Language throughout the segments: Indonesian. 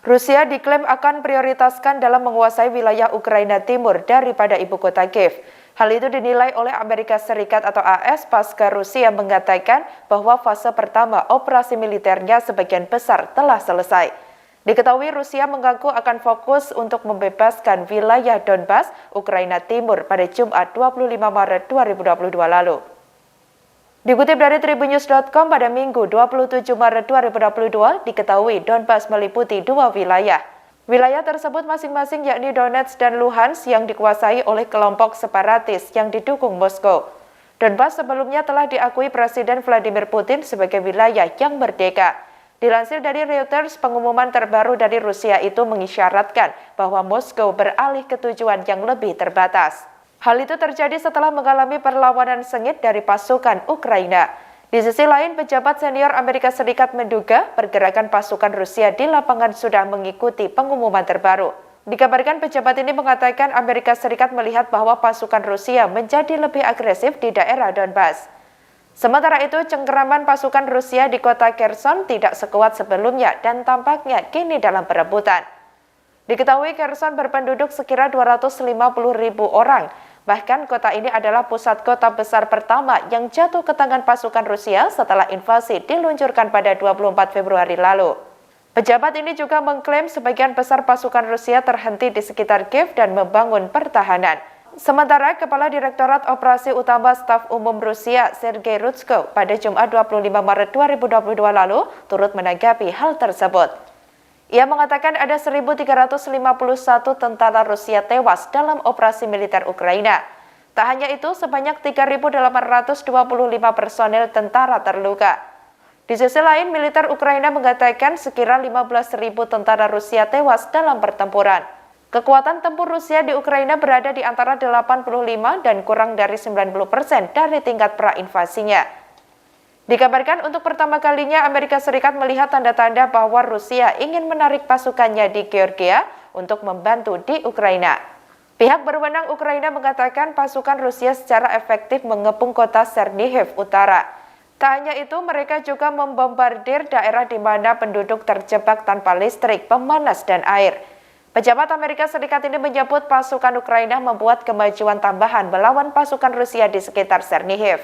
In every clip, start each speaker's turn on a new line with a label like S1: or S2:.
S1: Rusia diklaim akan prioritaskan dalam menguasai wilayah Ukraina Timur daripada ibu kota Kiev. Hal itu dinilai oleh Amerika Serikat atau AS pasca Rusia mengatakan bahwa fase pertama operasi militernya sebagian besar telah selesai. Diketahui Rusia mengaku akan fokus untuk membebaskan wilayah Donbas, Ukraina Timur pada Jumat 25 Maret 2022 lalu. Dikutip dari Tribunnews.com pada Minggu 27 Maret 2022, diketahui Donbas meliputi dua wilayah. Wilayah tersebut masing-masing yakni Donetsk dan Luhansk yang dikuasai oleh kelompok separatis yang didukung Moskow. Donbas sebelumnya telah diakui Presiden Vladimir Putin sebagai wilayah yang merdeka. Dilansir dari Reuters, pengumuman terbaru dari Rusia itu mengisyaratkan bahwa Moskow beralih ke tujuan yang lebih terbatas. Hal itu terjadi setelah mengalami perlawanan sengit dari pasukan Ukraina. Di sisi lain, pejabat senior Amerika Serikat menduga pergerakan pasukan Rusia di lapangan sudah mengikuti pengumuman terbaru. Dikabarkan pejabat ini mengatakan Amerika Serikat melihat bahwa pasukan Rusia menjadi lebih agresif di daerah Donbas. Sementara itu, cengkeraman pasukan Rusia di kota Kherson tidak sekuat sebelumnya dan tampaknya kini dalam perebutan. Diketahui Kherson berpenduduk sekira 250.000 orang. Bahkan kota ini adalah pusat kota besar pertama yang jatuh ke tangan pasukan Rusia setelah invasi diluncurkan pada 24 Februari lalu. Pejabat ini juga mengklaim sebagian besar pasukan Rusia terhenti di sekitar Kiev dan membangun pertahanan. Sementara Kepala Direktorat Operasi Utama Staf Umum Rusia, Sergei Ryzhko, pada Jumat 25 Maret 2022 lalu turut menanggapi hal tersebut. Ia mengatakan ada 1.351 tentara Rusia tewas dalam operasi militer Ukraina. Tak hanya itu, sebanyak 3.825 personel tentara terluka. Di sisi lain, militer Ukraina mengatakan sekira 15.000 tentara Rusia tewas dalam pertempuran. Kekuatan tempur Rusia di Ukraina berada di antara 85 dan kurang dari 90% dari tingkat pra-invasinya. Dikabarkan untuk pertama kalinya Amerika Serikat melihat tanda-tanda bahwa Rusia ingin menarik pasukannya di Georgia untuk membantu di Ukraina. Pihak berwenang Ukraina mengatakan pasukan Rusia secara efektif mengepung kota Chernihiv Utara. Tak hanya itu, mereka juga membombardir daerah di mana penduduk terjebak tanpa listrik, pemanas, dan air. Pejabat Amerika Serikat ini menyebut pasukan Ukraina membuat kemajuan tambahan melawan pasukan Rusia di sekitar Chernihiv.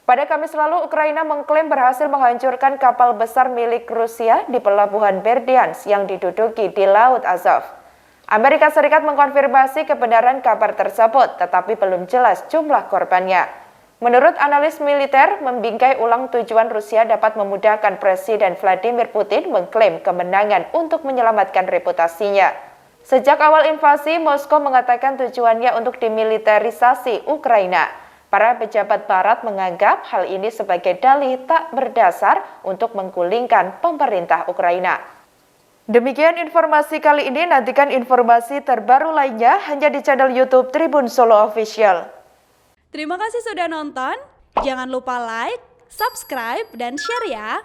S1: Pada Kamis lalu, Ukraina mengklaim berhasil menghancurkan kapal besar milik Rusia di pelabuhan Berdyansk yang diduduki di Laut Azov. Amerika Serikat mengkonfirmasi kebenaran kabar tersebut, tetapi belum jelas jumlah korbannya. Menurut analis militer, membingkai ulang tujuan Rusia dapat memudahkan Presiden Vladimir Putin mengklaim kemenangan untuk menyelamatkan reputasinya. Sejak awal invasi, Moskow mengatakan tujuannya untuk demilitarisasi Ukraina. Para pejabat barat menganggap hal ini sebagai dalih tak berdasar untuk menggulingkan pemerintah Ukraina. Demikian informasi kali ini, nantikan informasi terbaru lainnya hanya di channel YouTube Tribun Solo Official.
S2: Terima kasih sudah nonton, jangan lupa like, subscribe, dan share ya!